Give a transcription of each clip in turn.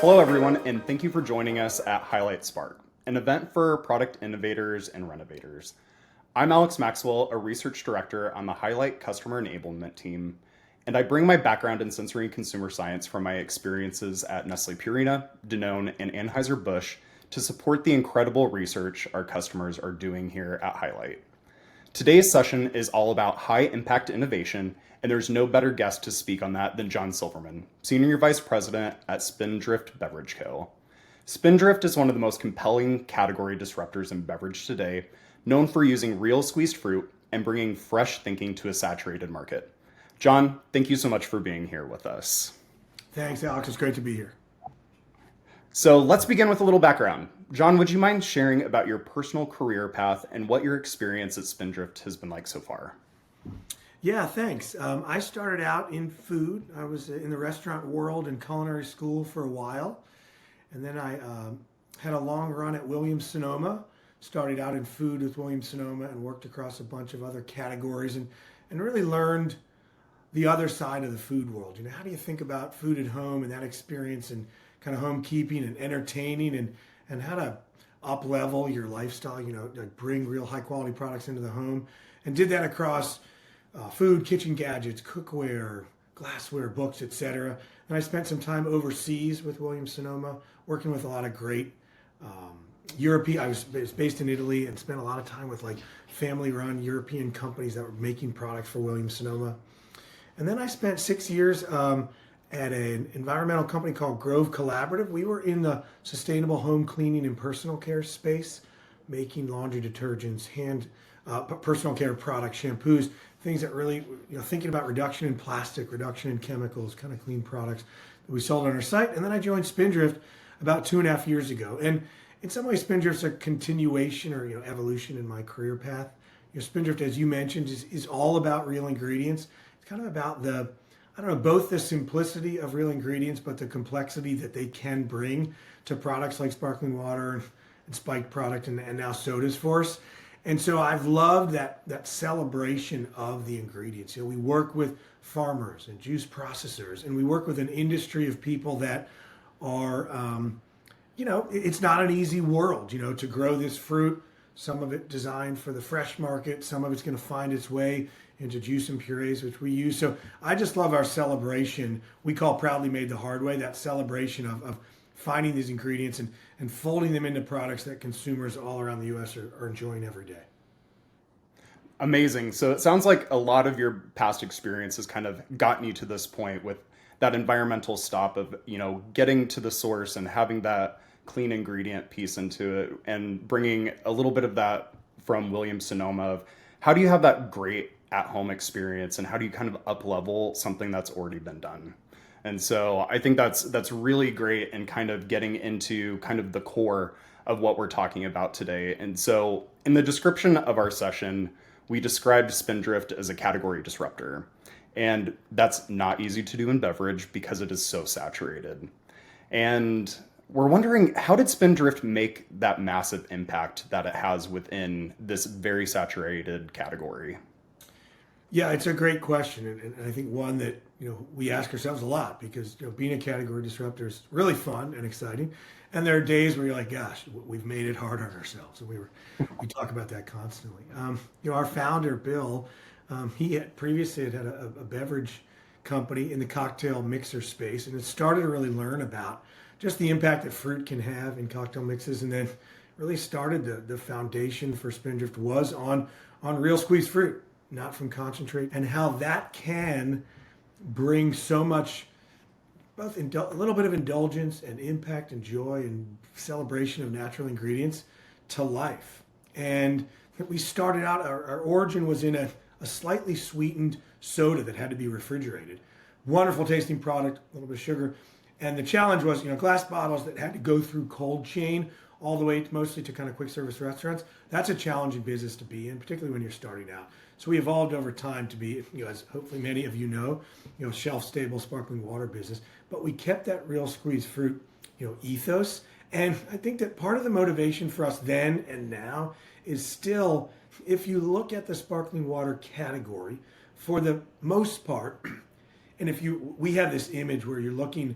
Hello, everyone, and thank you for joining us at Highlight Spark, an event for product innovators and renovators. I'm Alex Maxwell, a research director on the Highlight Customer Enablement team, and I bring my background in sensory and consumer science from my experiences at Nestle Purina, Danone, and Anheuser-Busch to support the incredible research our customers are doing here at Highlight. Today's session is all about high-impact innovation, and there's no better guest to speak on that than John Silverman, Senior Vice President at Spindrift Beverage Co. Spindrift is one of the most compelling category disruptors in beverage today, known for using real squeezed fruit and bringing fresh thinking to a saturated market. John, thank you so much for being here with us. Thanks, Alex. It's great to be here. So let's begin with a little background. John, would you mind sharing about your personal career path and what your experience at Spindrift has been like so far? Yeah, thanks. I started out in food. I was in the restaurant world and culinary school for a while. And then I had a long run at Williams-Sonoma. Started out in food with Williams-Sonoma and worked across a bunch of other categories and really learned the other side of the food world. How do you think about food at home and that experience and kind of home keeping and entertaining and how to up level your lifestyle, like bring real high quality products into the home, and did that across food, kitchen gadgets, cookware, glassware, books, etc. And I spent some time overseas with Williams-Sonoma, working with a lot of great European. I was based in Italy and spent a lot of time with like family-run European companies that were making products for Williams-Sonoma. And then I spent 6 years at an environmental company called Grove Collaborative. We were in the sustainable home cleaning and personal care space, making laundry detergents, personal care products, shampoos, things that really, thinking about reduction in plastic, reduction in chemicals, kind of clean products that we sold on our site. And then I joined Spindrift about 2.5 years ago. And in some ways, Spindrift's a continuation or evolution in my career path. Spindrift, as you mentioned, is all about real ingredients. It's kind of about both the simplicity of real ingredients, but the complexity that they can bring to products like sparkling water and spiked product and now sodas for us. And so I've loved that celebration of the ingredients. We work with farmers and juice processors, and we work with an industry of people that are, it's not an easy world, to grow this fruit. Some of it designed for the fresh market, some of it's going to find its way into juice and purees, which we use. So I just love our celebration. We call Proudly Made the Hard Way, that celebration of finding these ingredients and folding them into products that consumers all around the U.S. are enjoying every day. Amazing. So it sounds like a lot of your past experience has kind of gotten you to this point with that environmental stop of, getting to the source and having that clean ingredient piece into it and bringing a little bit of that from Williams-Sonoma of how do you have that great at-home experience and how do you kind of up-level something that's already been done? And so I think that's really great and kind of getting into kind of the core of what we're talking about today. And so in the description of our session, we described Spindrift as a category disruptor. And that's not easy to do in beverage because it is so saturated. And we're wondering, how did Spindrift make that massive impact that it has within this very saturated category? Yeah, it's a great question, and I think one that we ask ourselves a lot because being a category disruptor is really fun and exciting, and there are days where you're like, "Gosh, we've made it hard on ourselves," and we talk about that constantly. Our founder Bill, he had previously had a beverage company in the cocktail mixer space, and it started to really learn about just the impact that fruit can have in cocktail mixes, and then really started the foundation for Spindrift was on real squeezed fruit, not from concentrate, and how that can bring so much, both a little bit of indulgence and impact and joy and celebration of natural ingredients to life. And we started out, our origin was in a slightly sweetened soda that had to be refrigerated. Wonderful tasting product, a little bit of sugar. And the challenge was, glass bottles that had to go through cold chain all the way mostly to kind of quick service restaurants. That's a challenging business to be in, particularly when you're starting out. So we evolved over time to be, as hopefully many of shelf-stable sparkling water business. But we kept that real squeezed fruit, ethos. And I think that part of the motivation for us then and now is still, if you look at the sparkling water category, for the most part, and we have this image where you're looking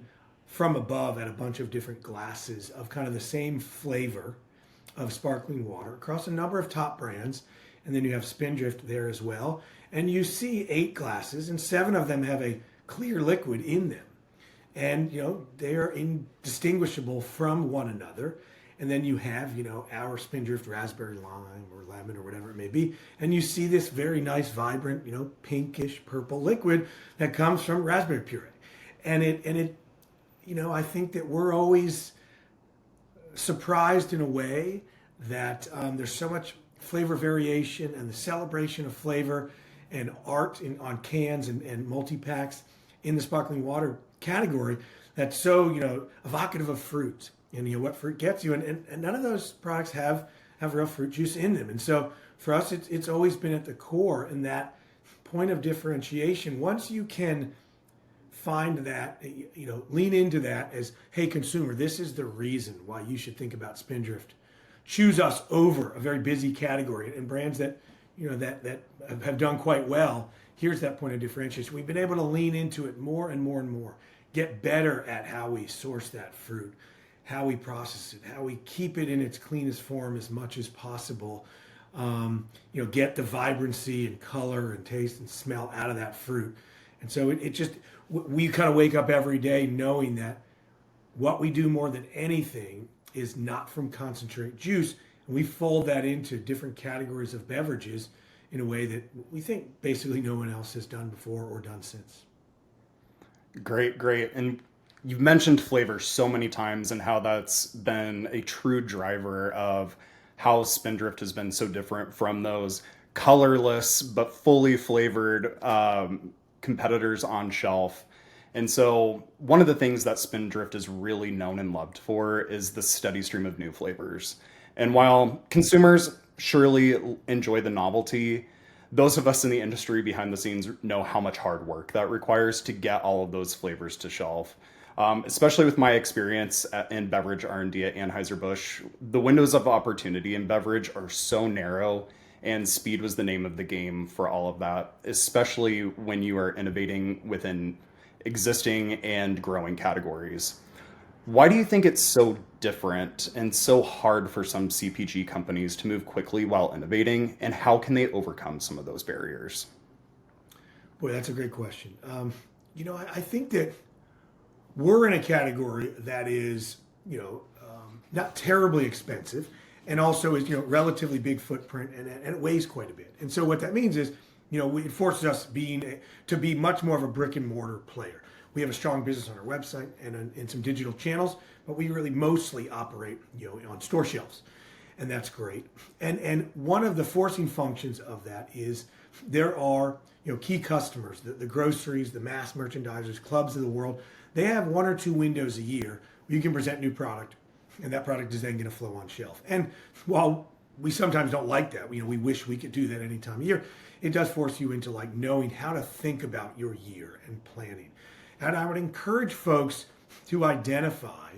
from above at a bunch of different glasses of kind of the same flavor of sparkling water across a number of top brands. And then you have Spindrift there as well. And you see 8 glasses, and 7 of them have a clear liquid in them. And, they are indistinguishable from one another. And then you have, our Spindrift raspberry lime or lemon or whatever it may be. And you see this very nice, vibrant, pinkish purple liquid that comes from raspberry puree. And it, I think that we're always surprised in a way that there's so much flavor variation and the celebration of flavor and art on cans and multi-packs in the sparkling water category that's so, evocative of fruit and, what fruit gets you. And none of those products have real fruit juice in them. And so for us, it's always been at the core in that point of differentiation. Once you can find that, lean into that as, hey, consumer, this is the reason why you should think about Spindrift. Choose us over a very busy category and brands that, that have done quite well. Here's that point of differentiation. We've been able to lean into it more and more and more, get better at how we source that fruit, how we process it, how we keep it in its cleanest form as much as possible. Get the vibrancy and color and taste and smell out of that fruit. And so it just, we kind of wake up every day knowing that what we do more than anything is not from concentrate juice. And we fold that into different categories of beverages in a way that we think basically no one else has done before or done since. Great. And you've mentioned flavor so many times and how that's been a true driver of how Spindrift has been so different from those colorless but fully flavored competitors on shelf. And so one of the things that Spindrift is really known and loved for is the steady stream of new flavors. And while consumers surely enjoy the novelty, those of us in the industry behind the scenes know how much hard work that requires to get all of those flavors to shelf. Especially with my experience in beverage R&D at Anheuser-Busch, the windows of opportunity in beverage are so narrow, and speed was the name of the game for all of that, especially when you are innovating within existing and growing categories. Why do you think it's so different and so hard for some CPG companies to move quickly while innovating, and how can they overcome some of those barriers? Boy, that's a great question. I think that we're in a category that is, not terribly expensive, and also is, relatively big footprint, and it weighs quite a bit. And so what that means is, it forces us to be much more of a brick and mortar player. We have a strong business on our website and in some digital channels, but we really mostly operate, on store shelves, and that's great. And one of the forcing functions of that is there are, key customers, the groceries, the mass merchandisers, clubs of the world. They have 1 or 2 windows a year where you can present new product, and that product is then going to flow on shelf. And while we sometimes don't like that, we wish we could do that any time of year, it does force you into knowing how to think about your year and planning. And I would encourage folks to identify,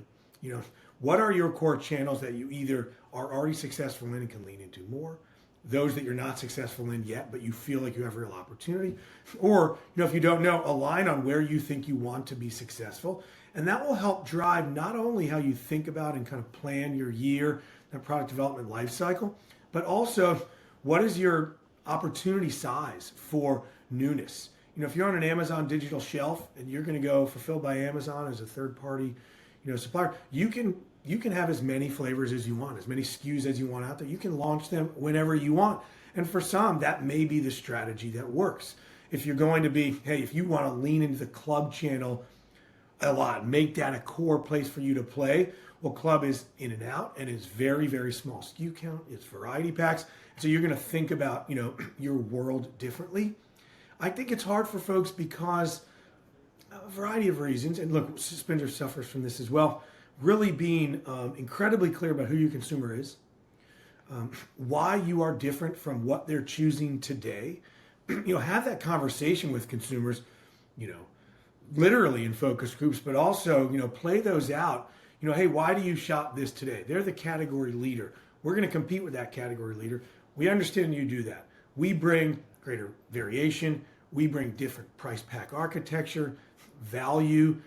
what are your core channels that you either are already successful in and can lean into more, those that you're not successful in yet, but you feel like you have real opportunity, or, if you don't know, align on where you think you want to be successful. And that will help drive not only how you think about and kind of plan your year, that product development life cycle, but also what is your opportunity size for newness. If you're on an Amazon digital shelf and you're going to go fulfilled by Amazon as a third party, supplier, you can have as many flavors as you want, as many SKUs as you want out there. You can launch them whenever you want. And for some, that may be the strategy that works. If you're going to be, if you want to lean into the club channel a lot, make that a core place for you to play. Well, club is in and out, and it's very, very small SKU count. It's variety packs. So you're going to think about, your world differently. I think it's hard for folks because a variety of reasons, and look, Spindrift suffers from this as well, really being incredibly clear about who your consumer is, why you are different from what they're choosing today. Have that conversation with consumers, literally in focus groups, but also, play those out. Hey, why do you shop this today? They're the category leader. We're going to compete with that category leader. We understand you do that. We bring greater variation. We bring different price pack architecture, value.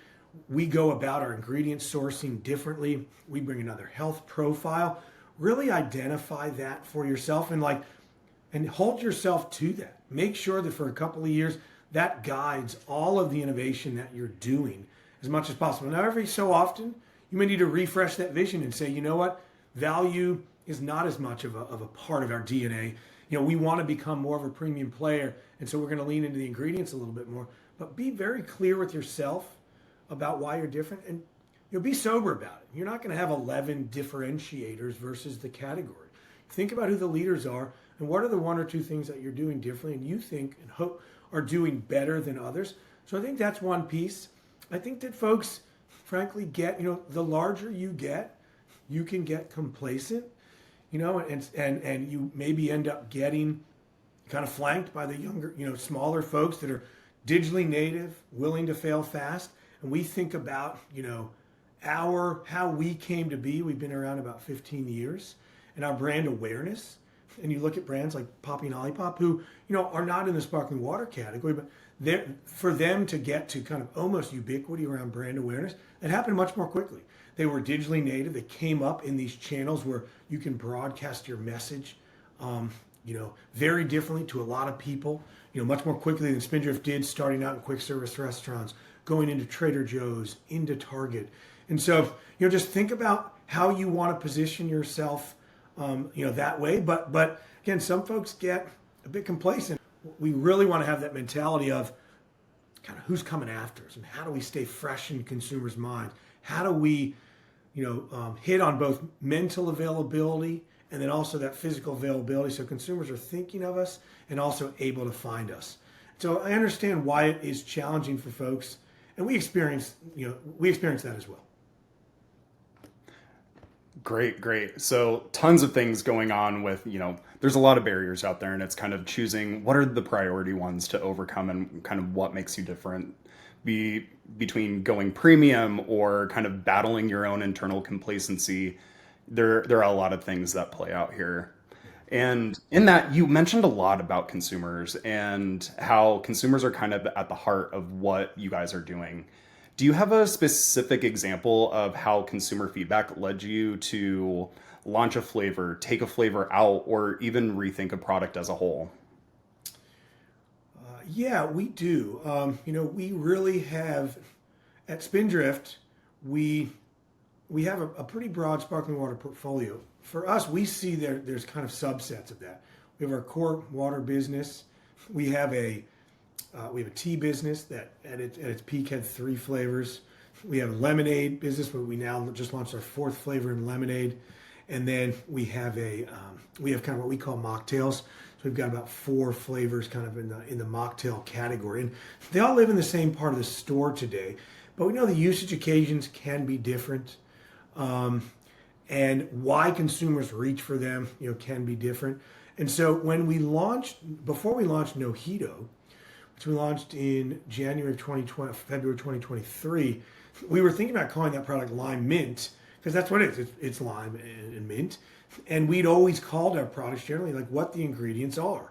we go about our ingredient sourcing differently. We bring another health profile. Really identify that for yourself and hold yourself to that. Make sure that for a couple of years that guides all of the innovation that you're doing as much as possible. Now, every so often, you may need to refresh that vision and say, you know what, value is not as much of a part of our DNA. We want to become more of a premium player, and so we're going to lean into the ingredients a little bit more. But be very clear with yourself about why you're different, and be sober about it. You're not going to have 11 differentiators versus the category. Think about who the leaders are and what are the one or two things that you're doing differently and you think and hope are doing better than others. So I think that's one piece. I think that folks, frankly, get, the larger you get, you can get complacent, and you maybe end up getting kind of flanked by the younger, smaller folks that are digitally native, willing to fail fast. And we think about, how we came to be. We've been around about 15 years, and our brand awareness. And you look at brands like Poppy and Olipop, who are not in the sparkling water category, but for them to get to kind of almost ubiquity around brand awareness, it happened much more quickly. They were digitally native. They came up in these channels where you can broadcast your message, very differently to a lot of people, much more quickly than Spindrift did, starting out in quick service restaurants, going into Trader Joe's, into Target. And so, just think about how you want to position yourself, that way. But again, some folks get a bit complacent. We really want to have that mentality of kind of who's coming after us and how do we stay fresh in consumers' minds? How do we, hit on both mental availability and then also that physical availability so consumers are thinking of us and also able to find us. So I understand why it is challenging for folks, and we experience that as well. Great. So tons of things going on with, there's a lot of barriers out there, and it's kind of choosing what are the priority ones to overcome and kind of what makes you different between going premium or kind of battling your own internal complacency. There are a lot of things that play out here. And in that, you mentioned a lot about consumers and how consumers are kind of at the heart of what you guys are doing. Do you have a specific example of how consumer feedback led you to launch a flavor, take a flavor out, or even rethink a product as a whole? Yeah, we do. We really have, at Spindrift, we have a pretty broad sparkling water portfolio. For us, we see there's kind of subsets of that. We have our core water business. We have a tea business that at its peak had 3 flavors. We have a lemonade business where we now just launched our 4th flavor in lemonade. And then we have kind of what we call mocktails. So we've got about 4 flavors kind of in the mocktail category. And they all live in the same part of the store today. But we know the usage occasions can be different. And why consumers reach for them, can be different. And so before we launched Nojito, which we launched in February 2023, we were thinking about calling that product Lime Mint, because that's what it is. It's lime and mint. And we'd always called our products generally like what the ingredients are.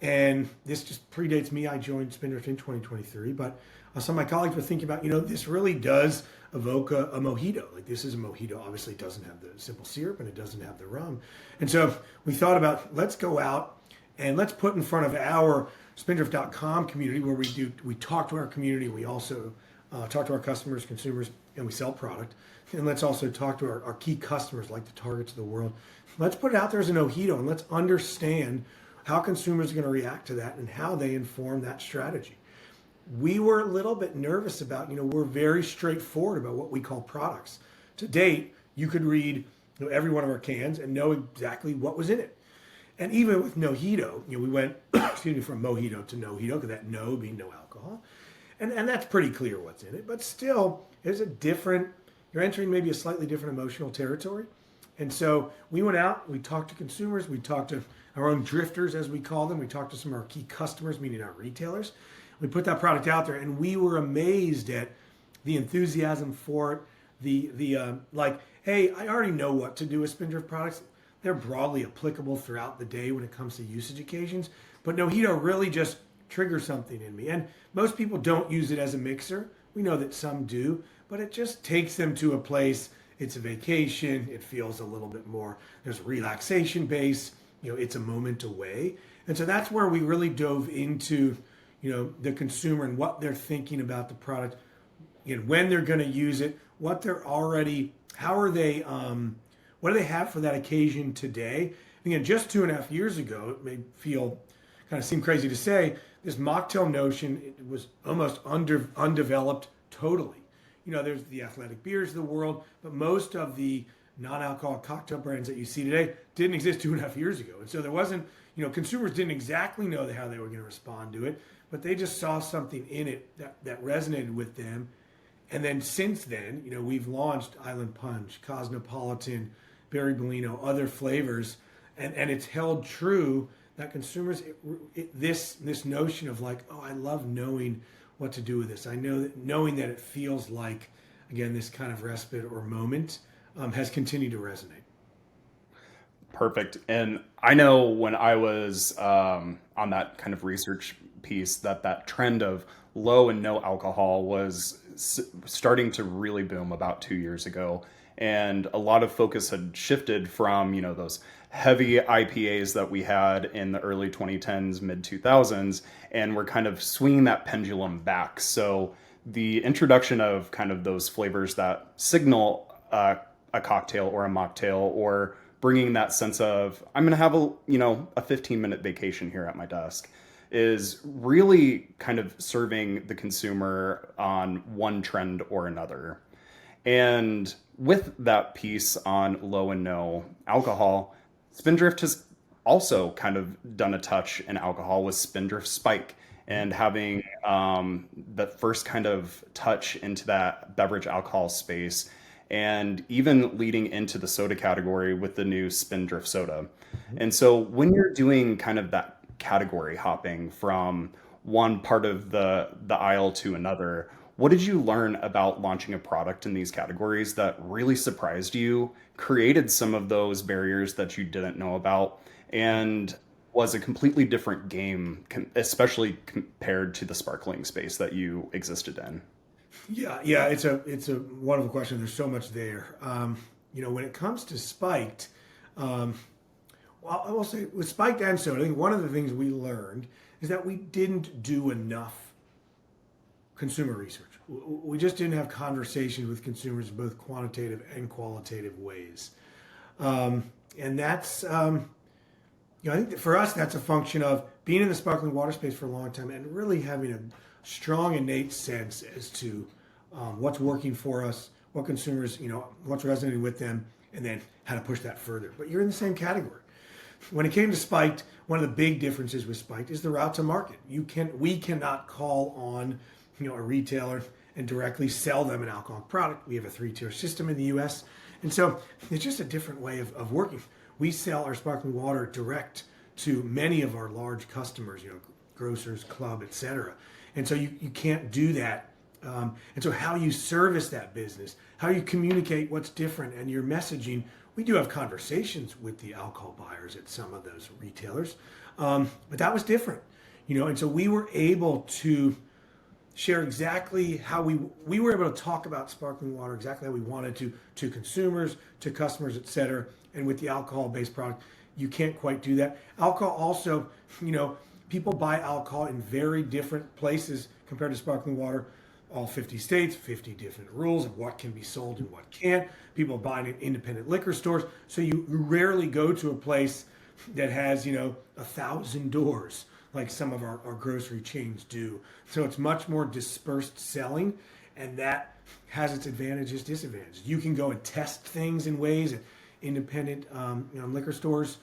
And this just predates me. I joined Spindrift in 2023, but some of my colleagues were thinking about, this really does evoke a mojito. Like, this is a mojito. Obviously, it doesn't have the simple syrup and it doesn't have the rum. And so we thought about, let's go out and let's put in front of our Spindrift.com community where we talk to our community. We also talk to our customers, consumers, and we sell product. And let's also talk to our key customers like the Targets of the world. Let's put it out there as a mojito and let's understand how consumers are going to react to that and how they inform that strategy. We were a little bit nervous about, we're very straightforward about what we call products. To date, you could read every one of our cans and know exactly what was in it. And even with Nojito, we went from mojito to Nojito, because that no being no alcohol. And that's pretty clear what's in it. But still, there's you're entering maybe a slightly different emotional territory. And so we went out, we talked to consumers, we talked to our own drifters, as we call them. We talked to some of our key customers, meaning our retailers. We put that product out there, and we were amazed at the enthusiasm for it. Hey, I already know what to do with Spindrift products. They're broadly applicable throughout the day when it comes to usage occasions. But Nojito really just triggers something in me. And most people don't use it as a mixer, We know that some do, but it just takes them to a place. It's a vacation. It feels a little bit more. There's relaxation base. It's a moment away, and so that's where we really dove into, the consumer and what they're thinking about the product, when they're going to use it, what they're already, how are they, what do they have for that occasion today? Again, just 2.5 years ago, it may feel kind of seem crazy to say, this mocktail notion, it was almost undeveloped totally. There's the athletic beers of the world, but most of the non-alcoholic cocktail brands that you see today didn't exist 2.5 years ago. And so there wasn't, consumers didn't exactly know how they were going to respond to it, but they just saw something in it that resonated with them. And then since then, we've launched Island Punch, Cosmopolitan, Berry Bellino, other flavors, and it's held true that consumers, this notion of like, oh, I love knowing what to do with this. I know that knowing that it feels like, again, this kind of respite or moment has continued to resonate. Perfect. And I know when I was on that kind of research piece that trend of low and no alcohol was starting to really boom about 2 years ago. And a lot of focus had shifted from, those heavy IPAs that we had in the early 2010s, mid 2000s, and we're kind of swinging that pendulum back. So the introduction of kind of those flavors that signal a cocktail or a mocktail, or bringing that sense of I'm going to have a 15-minute vacation here at my desk, is really kind of serving the consumer on one trend or another. And with that piece on low and no alcohol, Spindrift has also kind of done a touch in alcohol with Spindrift Spike, and having the first kind of touch into that beverage alcohol space, and even leading into the soda category with the new Spindrift soda. And so when you're doing kind of that category hopping from one part of the aisle to another, what did you learn about launching a product in these categories that really surprised you, created some of those barriers that you didn't know about, and was a completely different game, especially compared to the sparkling space that you existed in? Yeah, it's a wonderful question. There's so much there. When it comes to spiked, well, I will say with spiked and soda, I think one of the things we learned is that we didn't do enough consumer research. We just didn't have conversations with consumers in both quantitative and qualitative ways. And that's, I think that for us, that's a function of being in the sparkling water space for a long time and really having a strong innate sense as to what's working for us, what consumers, what's resonating with them, and then how to push that further. But you're in the same category. When it came to spiked, one of the big differences with spiked is the route to market. We cannot call on, a retailer and directly sell them an alcoholic product. We have a 3-tier system in the U.S., and so it's just a different way of working. We sell our sparkling water direct to many of our large customers, grocers, club, etc. And so you can't do that. And so how you service that business, how you communicate what's different and your messaging. We do have conversations with the alcohol buyers at some of those retailers, but that was different, and so we were able to share exactly how we were able to talk about sparkling water exactly how we wanted to consumers, to customers, et cetera. And with the alcohol-based product, you can't quite do that. Alcohol also, people buy alcohol in very different places compared to sparkling water. All 50 states, 50 different rules of what can be sold and what can't. People buy it in independent liquor stores. So you rarely go to a place that has, 1,000 doors like some of our grocery chains do. So it's much more dispersed selling, and that has its advantages, disadvantages. You can go and test things in ways at independent liquor stores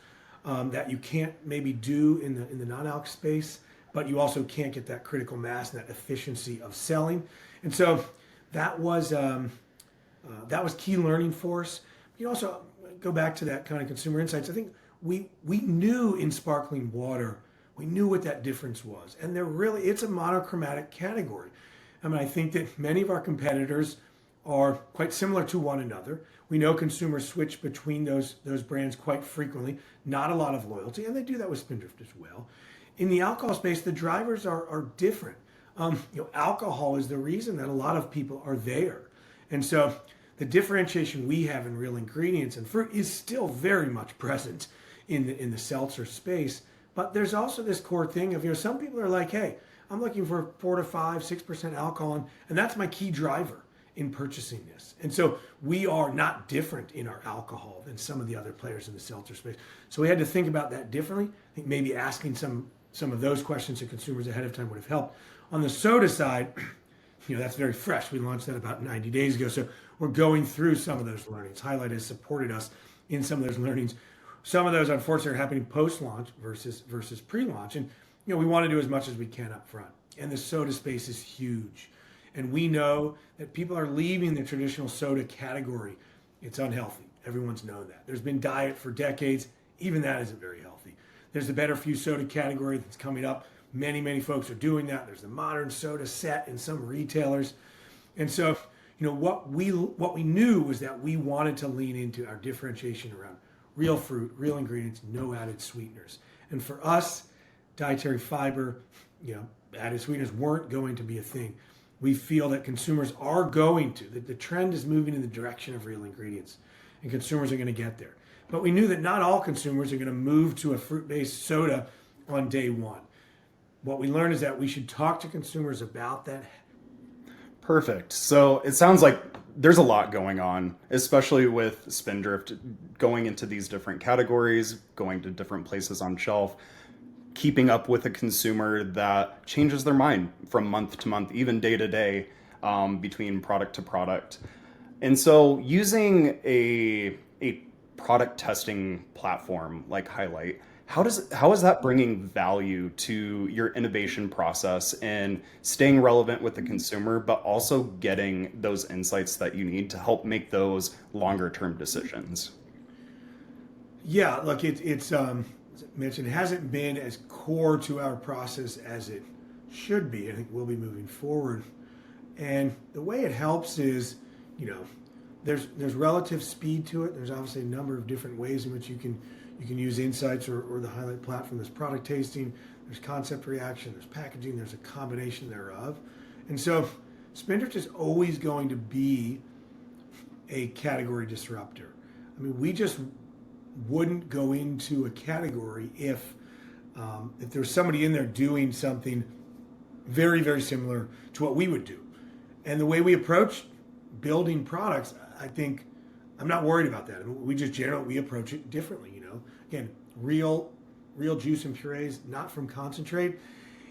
that you can't maybe do in the non-alc space, but you also can't get that critical mass and that efficiency of selling. And so that was key learning for us. You also go back to that kind of consumer insights. I think we knew in sparkling water, we knew what that difference was. And it's a monochromatic category. I think that many of our competitors are quite similar to one another. We know consumers switch between those brands quite frequently, not a lot of loyalty, and they do that with Spindrift as well. In the alcohol space, the drivers are different. Alcohol is the reason that a lot of people are there. And so the differentiation we have in real ingredients and fruit is still very much present in the seltzer space. But there's also this core thing of, some people are like, hey, I'm looking for 4 to 5, 6% alcohol, and that's my key driver in purchasing this. And so we are not different in our alcohol than some of the other players in the seltzer space. So we had to think about that differently. I think maybe asking some of those questions to consumers ahead of time would have helped. On the soda side, that's very fresh. We launched that about 90 days ago. So we're going through some of those learnings. Highlight has supported us in some of those learnings. Some of those, unfortunately, are happening post-launch versus pre-launch. And, we want to do as much as we can up front. And the soda space is huge. And we know that people are leaving the traditional soda category. It's unhealthy. Everyone's known that. There's been diet for decades. Even that isn't very healthy. There's the better for you soda category that's coming up. Many, many folks are doing that. There's the modern soda set in some retailers. And so, what we knew was that we wanted to lean into our differentiation around real fruit, real ingredients, no added sweeteners. And for us, dietary fiber, added sweeteners weren't going to be a thing. We feel that consumers are going to, that the trend is moving in the direction of real ingredients, and consumers are going to get there. But we knew that not all consumers are going to move to a fruit-based soda on day one. What we learned is that we should talk to consumers about that. Perfect. So it sounds like there's a lot going on, especially with Spindrift going into these different categories, going to different places on shelf, keeping up with a consumer that changes their mind from month to month, even day to day, between product to product. And so using a product testing platform like Highlight, how is that bringing value to your innovation process and staying relevant with the consumer, but also getting those insights that you need to help make those longer term decisions? Yeah, look, it's as I mentioned, it hasn't been as core to our process as it should be. I think we'll be moving forward. And the way it helps is, there's relative speed to it. There's obviously a number of different ways in which you can use insights or the Highlight platform. There's product tasting, there's concept reaction, there's packaging, there's a combination thereof. And so Spindrift is always going to be a category disruptor. I mean, we just wouldn't go into a category if there's somebody in there doing something very, very similar to what we would do. And the way we approach building products, I think I'm not worried about that. I mean, we approach it differently. Again, real juice and purees, not from concentrate.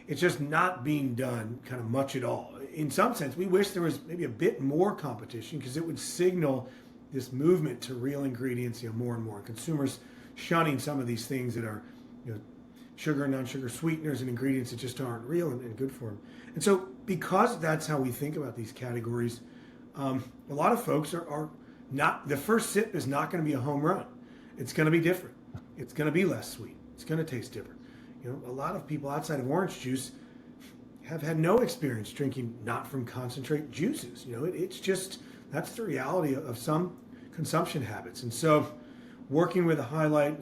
It's just not being done kind of much at all. In some sense, we wish there was maybe a bit more competition because it would signal this movement to real ingredients, more and more. Consumers shunning some of these things that are, sugar and non-sugar sweeteners and ingredients that just aren't real and good for them. And so, because that's how we think about these categories, a lot of folks are not. The first sip is not going to be a home run. It's going to be different. It's going to be less sweet. It's going to taste different. A lot of people outside of orange juice have had no experience drinking not from concentrate juices. It's just, that's the reality of some consumption habits. And so working with a Highlight,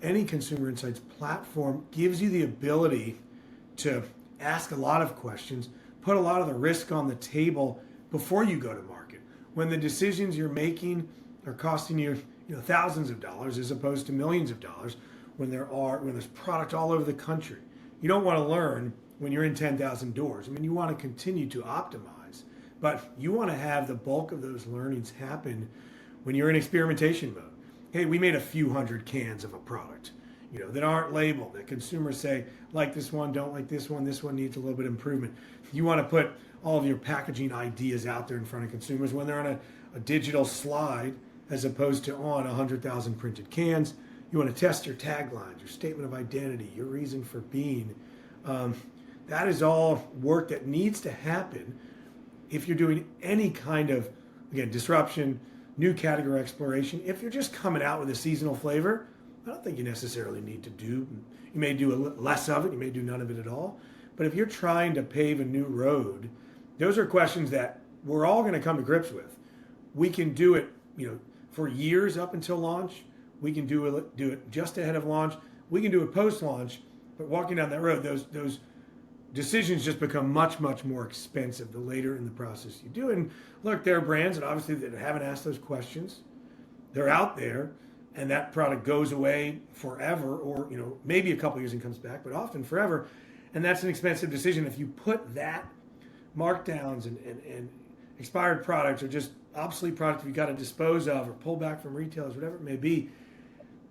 any consumer insights platform gives you the ability to ask a lot of questions, put a lot of the risk on the table before you go to market. When the decisions you're making are costing you, thousands of dollars as opposed to millions of dollars, when there's product all over the country. You don't want to learn when you're in 10,000 doors. I mean, you want to continue to optimize, but you want to have the bulk of those learnings happen when you're in experimentation mode. Hey, we made a few hundred cans of a product, that aren't labeled, that consumers say, like this one, don't like this one needs a little bit of improvement. You want to put all of your packaging ideas out there in front of consumers when they're on a digital slide as opposed to on 100,000 printed cans. You want to test your taglines, your statement of identity, your reason for being. That is all work that needs to happen if you're doing any kind of, again, disruption, new category exploration. If you're just coming out with a seasonal flavor, I don't think you necessarily need to do. You may do less of it, you may do none of it at all. But if you're trying to pave a new road, those are questions that we're all going to come to grips with. We can do it, for years up until launch. We can do it just ahead of launch. We can do it post-launch. But walking down that road, those decisions just become much, much more expensive the later in the process you do. And look, there are brands that obviously that haven't asked those questions. They're out there, and that product goes away forever, or maybe a couple years and comes back, but often forever. And that's an expensive decision. If you put that markdowns and expired products or just obsolete products you've got to dispose of or pull back from retailers, whatever it may be,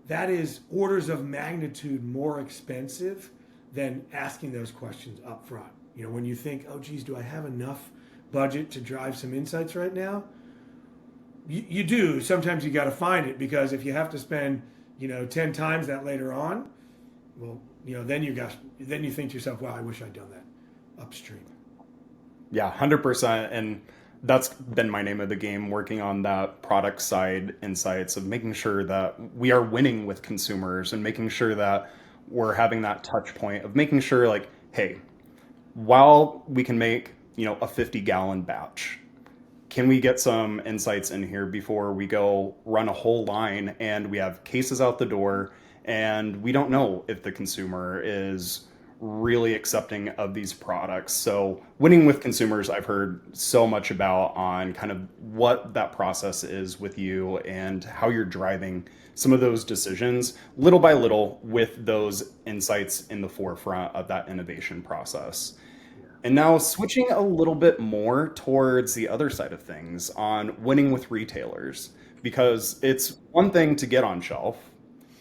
that is orders of magnitude more expensive than asking those questions up front. When you think, oh geez, do I have enough budget to drive some insights right now? You do. Sometimes you got to find it, because if you have to spend 10 times that later on, well, then you think to yourself, wow, I wish I'd done that upstream. Yeah, 100%. And that's been my name of the game, working on that product side insights of making sure that we are winning with consumers and making sure that we're having that touch point of making sure, like, hey, while we can make, a 50-gallon batch, can we get some insights in here before we go run a whole line and we have cases out the door and we don't know if the consumer is really accepting of these products? So winning with consumers, I've heard so much about on kind of what that process is with you and how you're driving some of those decisions little by little with those insights in the forefront of that innovation process. And now switching a little bit more towards the other side of things on winning with retailers, because it's one thing to get on shelf,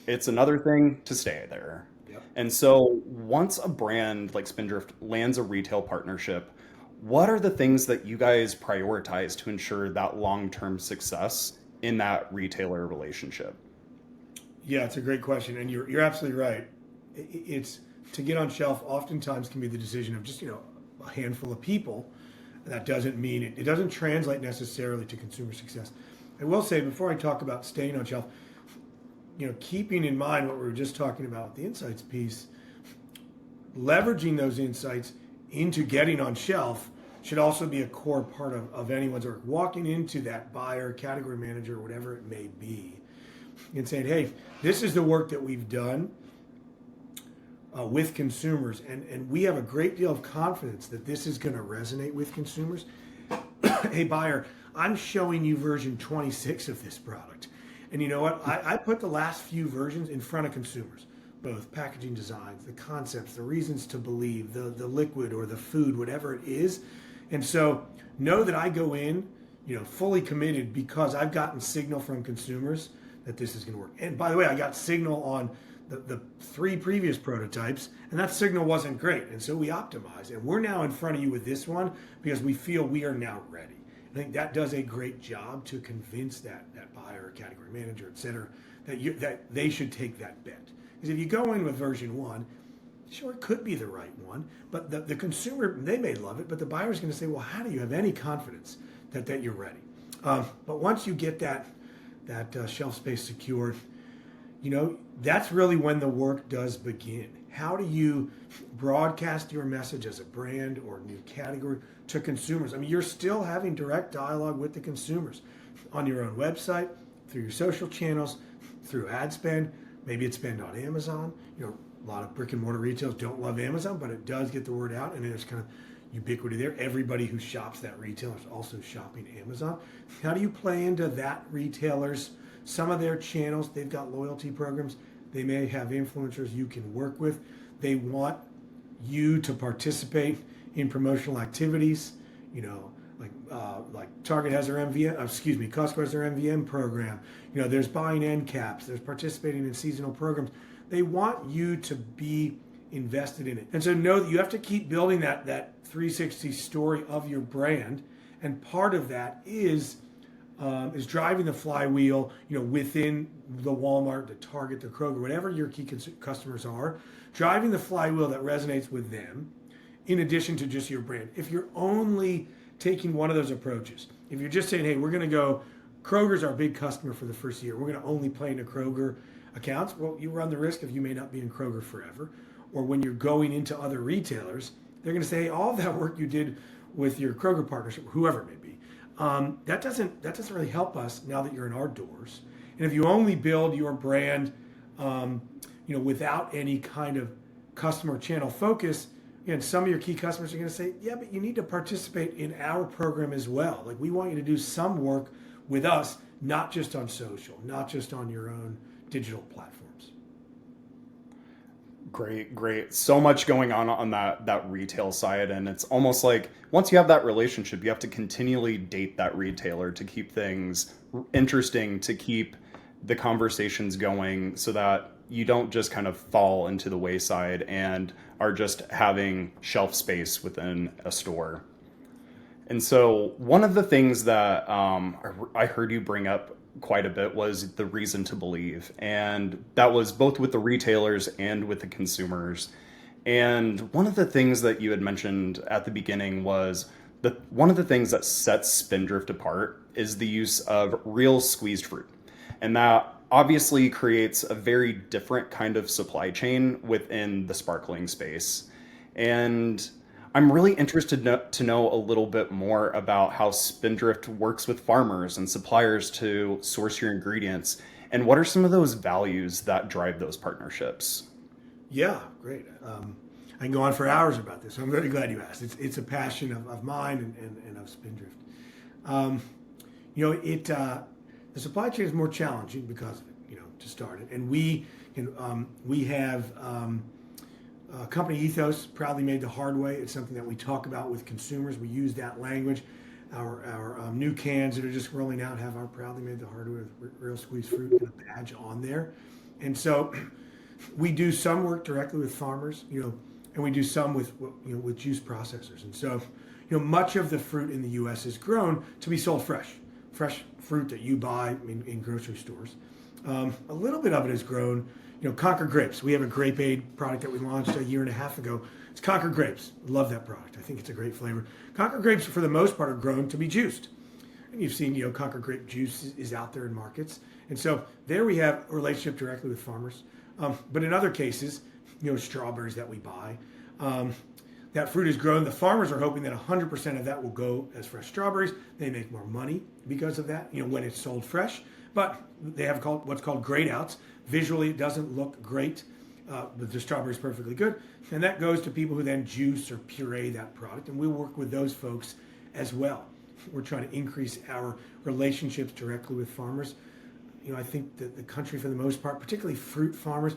it's another thing to stay there. Yep. And so once a brand like Spindrift lands a retail partnership, what are the things that you guys prioritize to ensure that long-term success in that retailer relationship? Yeah, it's a great question, and you're absolutely right. It's to get on shelf. Oftentimes, can be the decision of just a handful of people. That doesn't mean it doesn't translate necessarily to consumer success. I will say, before I talk about staying on shelf, keeping in mind what we were just talking about, the insights piece, leveraging those insights into getting on shelf should also be a core part of anyone's work. Walking into that buyer, category manager, whatever it may be, and saying, hey, this is the work that we've done with consumers, and we have a great deal of confidence that this is going to resonate with consumers. Hey, buyer, I'm showing you version 26 of this product. And you know what? I put the last few versions in front of consumers, both packaging designs, the concepts, the reasons to believe, the liquid or the food, whatever it is. And so know that I go in, fully committed, because I've gotten signal from consumers that this is going to work. And by the way, I got signal on the 3 previous prototypes, and that signal wasn't great. And so we optimized, and we're now in front of you with this one because we feel we are now ready. I think that does a great job to convince that buyer, category manager, et cetera, that they should take that bet. Because if you go in with version 1, sure, it could be the right one, but the consumer, they may love it, but the buyer's going to say, well, how do you have any confidence that you're ready? But once you get that shelf space secured, that's really when the work does begin. How do you broadcast your message as a brand or new category to consumers? I mean, you're still having direct dialogue with the consumers on your own website, through your social channels, through ad spend. Maybe it's spend on Amazon. A lot of brick and mortar retailers don't love Amazon, but it does get the word out, and there's kind of ubiquity there. Everybody who shops that retailer is also shopping Amazon. How do you play into that retailer's, some of their channels? They've got loyalty programs. They may have influencers you can work with. They want you to participate in promotional activities. Like Target has their Costco has their MVM program. There's buying end caps. There's participating in seasonal programs. They want you to be invested in it. And so know that you have to keep building that 360 story of your brand. And part of that is driving the flywheel, within the Walmart, the Target, the Kroger, whatever your key customers are, driving the flywheel that resonates with them, in addition to just your brand. If you're only taking one of those approaches, if you're just saying, hey, we're going to go, Kroger's our big customer for the first year, we're going to only play into Kroger accounts, well, you run the risk of you may not be in Kroger forever. Or when you're going into other retailers, they're going to say, hey, all of that work you did with your Kroger partnership, whoever it may be, that doesn't really help us now that you're in our doors. And if you only build your brand, without any kind of customer channel focus, And some of your key customers are going to say, yeah, but you need to participate in our program as well. Like, we want you to do some work with us, not just on social, not just on your own digital platforms. Great, great. So much going on that retail side, and it's almost like once you have that relationship, you have to continually date that retailer to keep things interesting, to keep the conversations going, so that you don't just kind of fall into the wayside and are just having shelf space within a store. And so, one of the things that I heard you bring up quite a bit was the reason to believe. And that was both with the retailers and with the consumers. And one of the things that you had mentioned at the beginning was that one of the things that sets Spindrift apart is the use of real squeezed fruit. And that obviously creates a very different kind of supply chain within the sparkling space. And I'm really interested to know a little bit more about how Spindrift works with farmers and suppliers to source your ingredients, and what are some of those values that drive those partnerships? Yeah, great. I can go on for hours about this. I'm very glad you asked. It's a passion of mine and of Spindrift. Um, the supply chain is more challenging because of it, to start it. And we have company ethos, proudly made the hard way. It's something that we talk about with consumers. We use that language. Our new cans that are just rolling out have our proudly made the hard way with real squeezed fruit and a badge on there. And so we do some work directly with farmers, and we do some with juice processors. And so, much of the fruit in the U.S. is grown to be sold fresh fruit that you buy in grocery stores. A little bit of it is grown, Concord grapes. We have a grape aid product that we launched a year and a half ago. It's Concord grapes. Love that product. I think it's a great flavor. Concord grapes, for the most part, are grown to be juiced. And you've seen, Concord grape juice is out there in markets. And so there we have a relationship directly with farmers. But in other cases, strawberries that we buy, that fruit is grown. The farmers are hoping that 100% of that will go as fresh strawberries. They make more money because of that, when it's sold fresh. But they have what's called grade outs. Visually, it doesn't look great, but the strawberry is perfectly good. And that goes to people who then juice or puree that product. And we work with those folks as well. We're trying to increase our relationships directly with farmers. I think that the country, for the most part, particularly fruit farmers,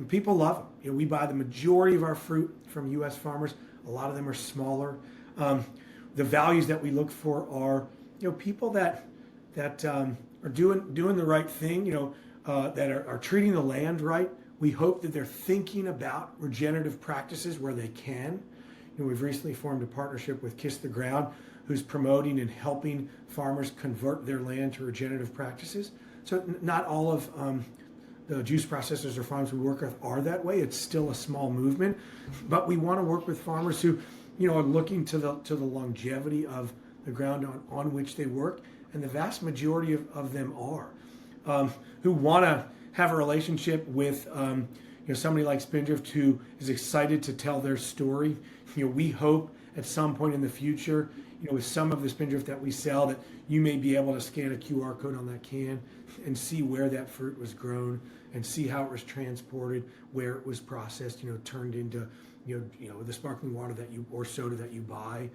people love them. We buy the majority of our fruit from U.S. farmers. A lot of them are smaller. The values that we look for are, people that are doing the right thing. That are treating the land right. We hope that they're thinking about regenerative practices where they can. We've recently formed a partnership with Kiss the Ground, who's promoting and helping farmers convert their land to regenerative practices. So not all of the juice processors or farms we work with are that way. It's still a small movement, but we want to work with farmers who, are looking to the longevity of the ground on which they work, and the vast majority of them are. Who want to have a relationship with somebody like Spindrift who is excited to tell their story. We hope at some point in the future, with some of the Spindrift that we sell, that you may be able to scan a QR code on that can and see where that fruit was grown and see how it was transported, where it was processed, turned into the sparkling water or soda that you buy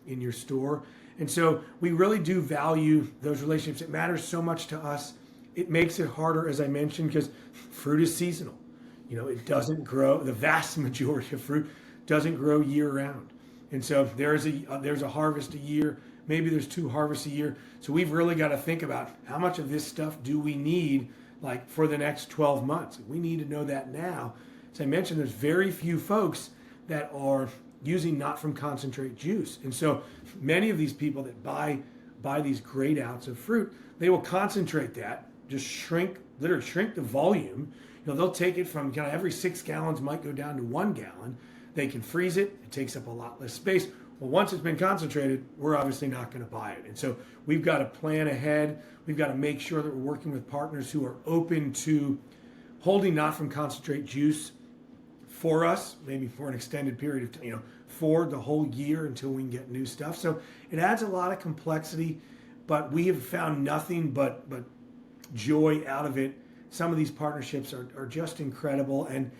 in your store. And so we really do value those relationships. It matters so much to us. It makes it harder, as I mentioned, because fruit is seasonal. It doesn't grow. The vast majority of fruit doesn't grow year round. And so there's a harvest a year. Maybe there's 2 harvests a year. So we've really got to think about how much of this stuff do we need, like, for the next 12 months. We need to know that now. As I mentioned, there's very few folks that are using not from concentrate juice. And so many of these people that buy these grade outs of fruit, they will concentrate that, just literally shrink the volume. They'll take it from kind of every 6 gallons might go down to 1 gallon. They can freeze it. It takes up a lot less space. Well, once it's been concentrated, we're obviously not going to buy it. And so we've got to plan ahead. We've got to make sure that we're working with partners who are open to holding not from concentrate juice for us, maybe for an extended period of time, for the whole year until we can get new stuff. So it adds a lot of complexity, but we have found nothing but joy out of it. Some of these partnerships are just incredible. And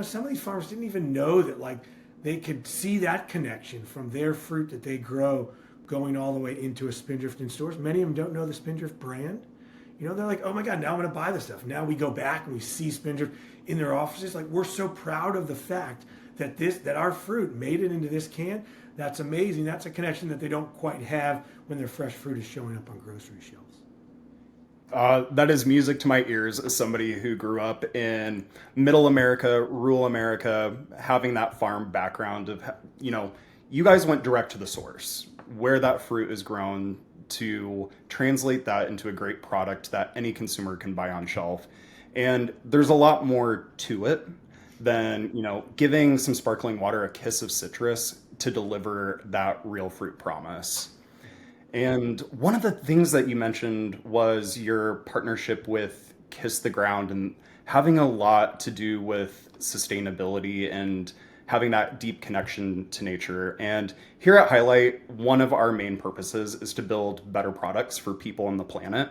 some of these farmers didn't even know that, like, they could see that connection from their fruit that they grow going all the way into a Spindrift in stores. Many of them don't know the Spindrift brand. They're like, oh my God, now I'm going to buy this stuff. Now we go back and we see Spindrift in their offices. Like, we're so proud of the fact that our fruit made it into this can. That's amazing. That's a connection that they don't quite have when their fresh fruit is showing up on grocery shelves. That is music to my ears as somebody who grew up in middle America, rural America, having that farm background of, you guys went direct to the source where that fruit is grown to translate that into a great product that any consumer can buy on shelf. And there's a lot more to it than, giving some sparkling water a kiss of citrus to deliver that real fruit promise. And one of the things that you mentioned was your partnership with Kiss the Ground and having a lot to do with sustainability and having that deep connection to nature. And here at Highlight, one of our main purposes is to build better products for people on the planet.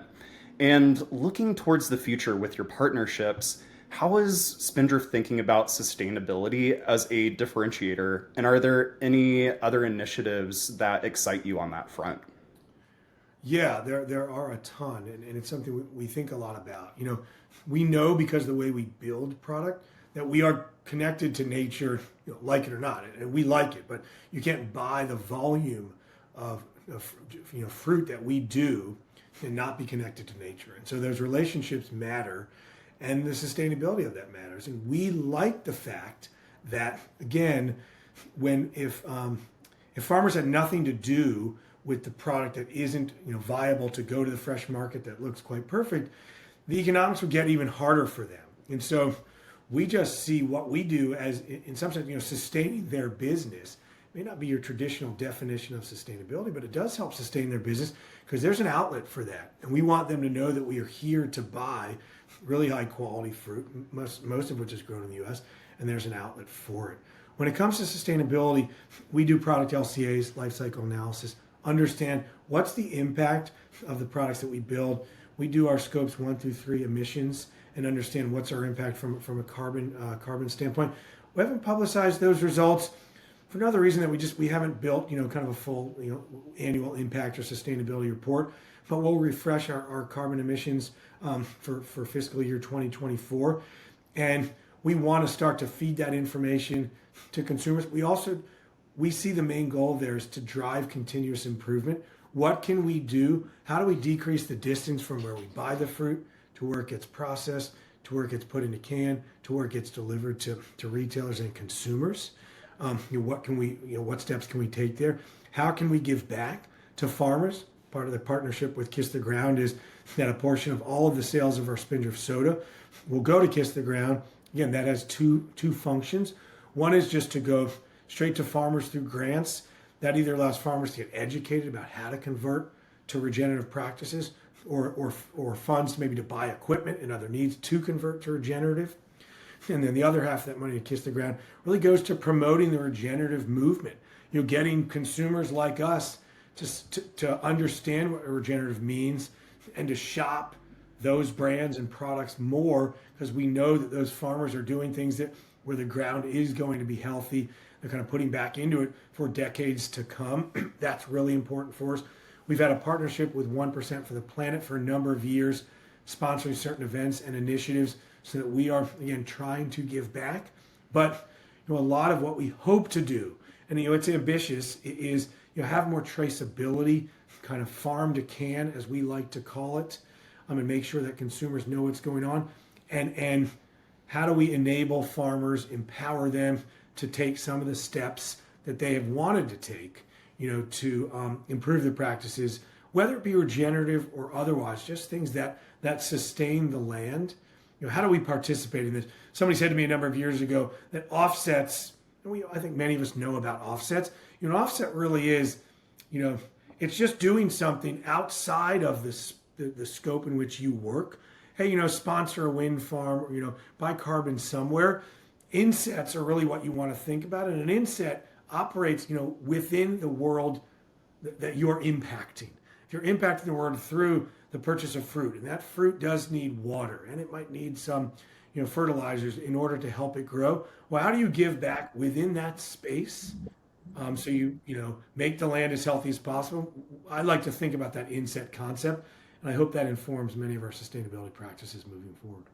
And looking towards the future with your partnerships, how is Spindrift thinking about sustainability as a differentiator? And are there any other initiatives that excite you on that front? Yeah, there are a ton, and it's something we think a lot about. We know because of the way we build product that we are connected to nature, like it or not, and we like it. But you can't buy the volume of fruit that we do and not be connected to nature. And so those relationships matter, and the sustainability of that matters. And we like the fact that, again, if farmers had nothing to do with the product that isn't viable to go to the fresh market that looks quite perfect, the economics would get even harder for them. And so we just see what we do as, in some sense, sustaining their business. It may not be your traditional definition of sustainability, but it does help sustain their business because there's an outlet for that. And we want them to know that we are here to buy really high quality fruit, most of which is grown in the US, and there's an outlet for it. When it comes to sustainability, we do product LCAs, life cycle analysis, understand what's the impact of the products that we build. We do our scopes 1 through 3 emissions and understand what's our impact from a carbon standpoint. We haven't publicized those results for another reason that we haven't built kind of a full annual impact or sustainability report. But we'll refresh our carbon emissions for fiscal year 2024, and we want to start to feed that information to consumers. We see the main goal there is to drive continuous improvement. What can we do? How do we decrease the distance from where we buy the fruit to where it gets processed, to where it gets put in a can, to where it gets delivered to retailers and consumers? What steps can we take there? How can we give back to farmers? Part of the partnership with Kiss the Ground is that a portion of all of the sales of our Spindrift soda will go to Kiss the Ground. Again, that has two functions. One is just to go straight to farmers through grants. That either allows farmers to get educated about how to convert to regenerative practices or funds maybe to buy equipment and other needs to convert to regenerative. And then the other half of that money to Kiss the Ground really goes to promoting the regenerative movement. Getting consumers like us to understand what regenerative means and to shop those brands and products more because we know that those farmers are doing things where the ground is going to be healthy. They're kind of putting back into it for decades to come. That's really important for us. We've had a partnership with 1% for the Planet for a number of years, sponsoring certain events and initiatives so that we are, again, trying to give back. But a lot of what we hope to do, and it's ambitious, is have more traceability, kind of farm to can, as we like to call it, and make sure that consumers know what's going on. And how do we enable farmers, empower them to take some of the steps that they have wanted to take, to improve their practices, whether it be regenerative or otherwise, just things that sustain the land. How do we participate in this? Somebody said to me a number of years ago that offsets, and I think many of us know about offsets. An offset really is, it's just doing something outside of the scope in which you work. Hey, sponsor a wind farm, or, buy carbon somewhere. Insets are really what you want to think about. And an inset operates, within the world that you're impacting. If you're impacting the world through the purchase of fruit, and that fruit does need water, and it might need some, fertilizers in order to help it grow. Well, how do you give back within that space? So you make the land as healthy as possible. I like to think about that inset concept, and I hope that informs many of our sustainability practices moving forward.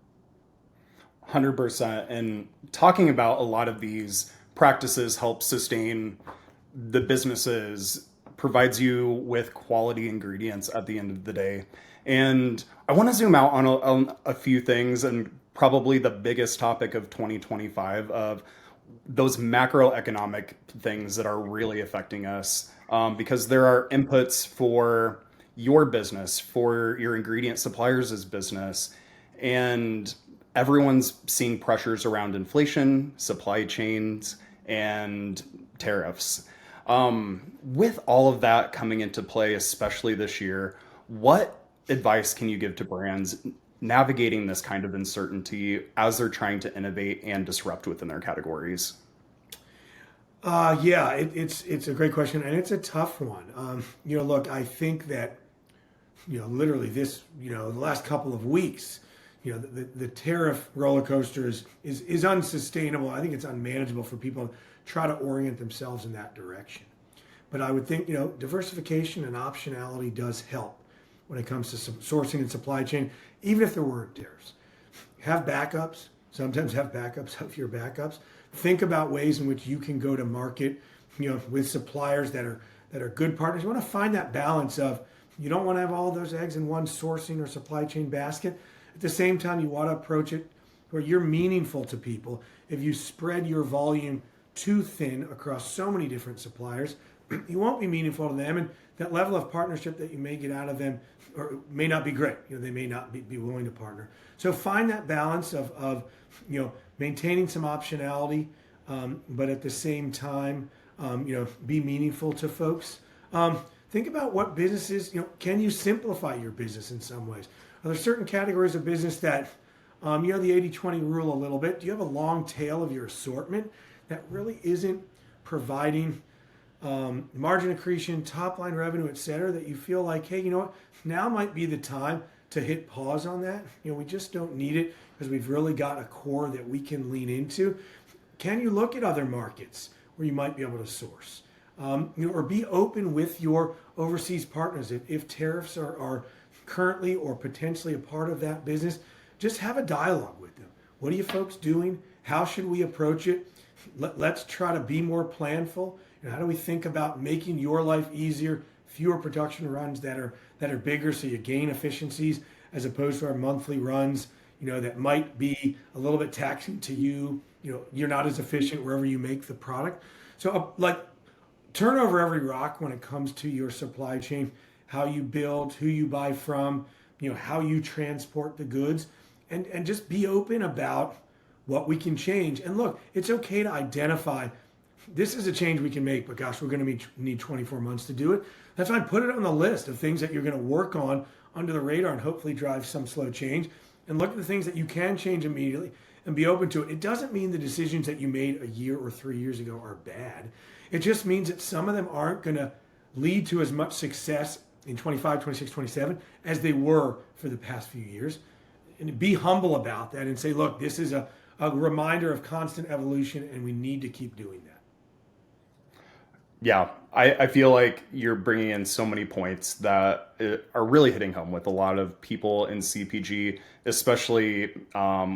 100%. And talking about a lot of these practices help sustain the businesses, provides you with quality ingredients at the end of the day. And I want to zoom out on a few things, and probably the biggest topic of 2025 of those macroeconomic things that are really affecting us, because there are inputs for your business, for your ingredient suppliers' business, and everyone's seeing pressures around inflation, supply chains, and tariffs. With all of that coming into play, especially this year, what advice can you give to brands navigating this kind of uncertainty as they're trying to innovate and disrupt within their categories? Yeah, it's a great question, and it's a tough one. Look, I think that literally this the last couple of weeks, the tariff roller coaster is unsustainable. I think it's unmanageable for people to try to orient themselves in that direction. But I would think diversification and optionality does help when it comes to some sourcing and supply chain, even if there weren't tariffs. Have backups. Sometimes have backups of your backups. Think about ways in which you can go to market, with suppliers that are good partners. You want to find that balance of, you don't want to have all those eggs in one sourcing or supply chain basket. At the same time, you want to approach it where you're meaningful to people. If you spread your volume too thin across so many different suppliers, you won't be meaningful to them, and that level of partnership that you may get out of them or may not be great. They may not be willing to partner. So find that balance of maintaining some optionality, but at the same time, be meaningful to folks. Think about what businesses, can you simplify your business in some ways? Are there certain categories of business that, the 80-20 rule a little bit? Do you have a long tail of your assortment that really isn't providing margin accretion, top line revenue, et cetera, that you feel like, hey, now might be the time to hit pause on that. We just don't need it because we've really got a core that we can lean into. Can you look at other markets where you might be able to source? Or be open with your overseas partners. If tariffs are currently or potentially a part of that business, just have a dialogue with them. What are you folks doing? How should we approach it? Let's try to be more planful. How do we think about making your life easier, fewer production runs that are bigger so you gain efficiencies, as opposed to our monthly runs, that might be a little bit taxing to you. You're not as efficient wherever you make the product. So turn over every rock when it comes to your supply chain, how you build, who you buy from, how you transport the goods, and just be open about what we can change. And look, it's okay to identify this is a change we can make, but gosh, we're going to need 24 months to do it. That's fine. Put it on the list of things that you're going to work on under the radar and hopefully drive some slow change. And look at the things that you can change immediately and be open to it. It doesn't mean the decisions that you made a year or 3 years ago are bad. It just means that some of them aren't going to lead to as much success in 25, 26, 27 as they were for the past few years. And be humble about that and say, look, this is a reminder of constant evolution, and we need to keep doing that. Yeah, I feel like you're bringing in so many points that are really hitting home with a lot of people in CPG, especially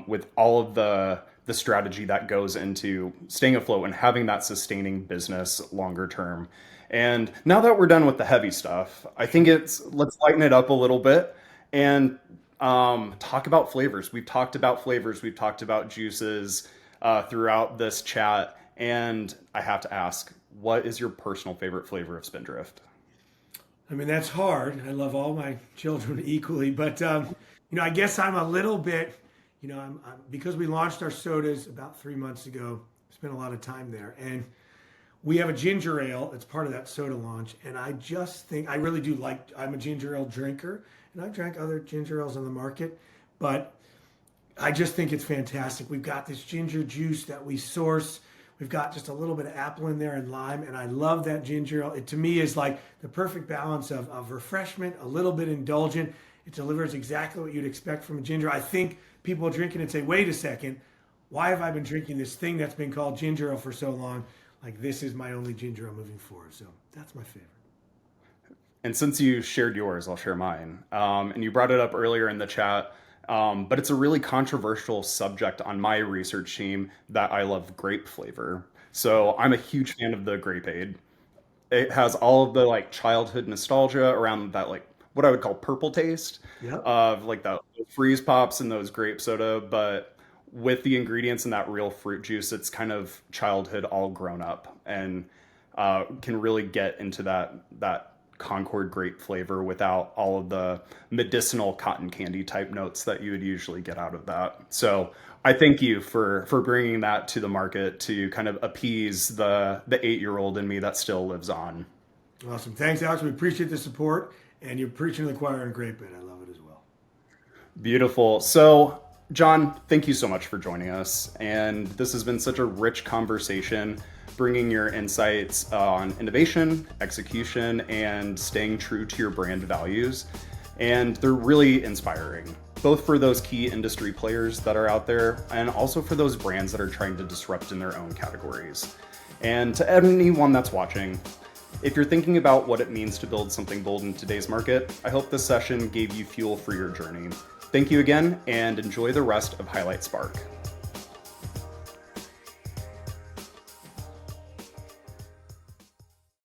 with all of the strategy that goes into staying afloat and having that sustaining business longer term. And now that we're done with the heavy stuff, I think let's lighten it up a little bit and talk about flavors. We've talked about flavors, we've talked about juices throughout this chat, and I have to ask, what is your personal favorite flavor of Spindrift? I mean, that's hard. I love all my children equally, but I guess I'm a little bit, because we launched our sodas about 3 months ago. Spent a lot of time there, and we have a ginger ale that's part of that soda launch. And I just think I really do like. I'm a ginger ale drinker, and I've drank other ginger ales on the market, but I just think it's fantastic. We've got this ginger juice that we source. We've got just a little bit of apple in there and lime, and I love that ginger ale. It to me is like the perfect balance of refreshment, a little bit indulgent, It delivers exactly what you'd expect from a ginger. I think people drink it and say, wait a second, why have I been drinking this thing that's been called ginger ale for so long? Like, this is my only ginger ale moving forward. So that's my favorite. And since you shared yours, I'll share mine. And you brought it up earlier in the chat, but it's a really controversial subject on my research team that I love grape flavor. So I'm a huge fan of the grape aid. It has all of the like childhood nostalgia around that like what I would call purple taste Yep. of like the freeze pops and those grape soda, but with the ingredients and that real fruit juice, it's kind of childhood all grown up and can really get into that Concord grape flavor without all of the medicinal cotton candy type notes that you would usually get out of that. So I thank you for bringing that to the market to kind of appease the 8-year-old in me that still lives on. Awesome. Thanks, Alex. We appreciate the support. And you're preaching to the choir in grape aid. I love it as well. Beautiful. So, John, thank you so much for joining us. And this has been such a rich conversation, bringing your insights on innovation, execution, and staying true to your brand values. And they're really inspiring, both for those key industry players that are out there and also for those brands that are trying to disrupt in their own categories. And to anyone that's watching, if you're thinking about what it means to build something bold in today's market, I hope this session gave you fuel for your journey. Thank you again, and enjoy the rest of Highlight Spark.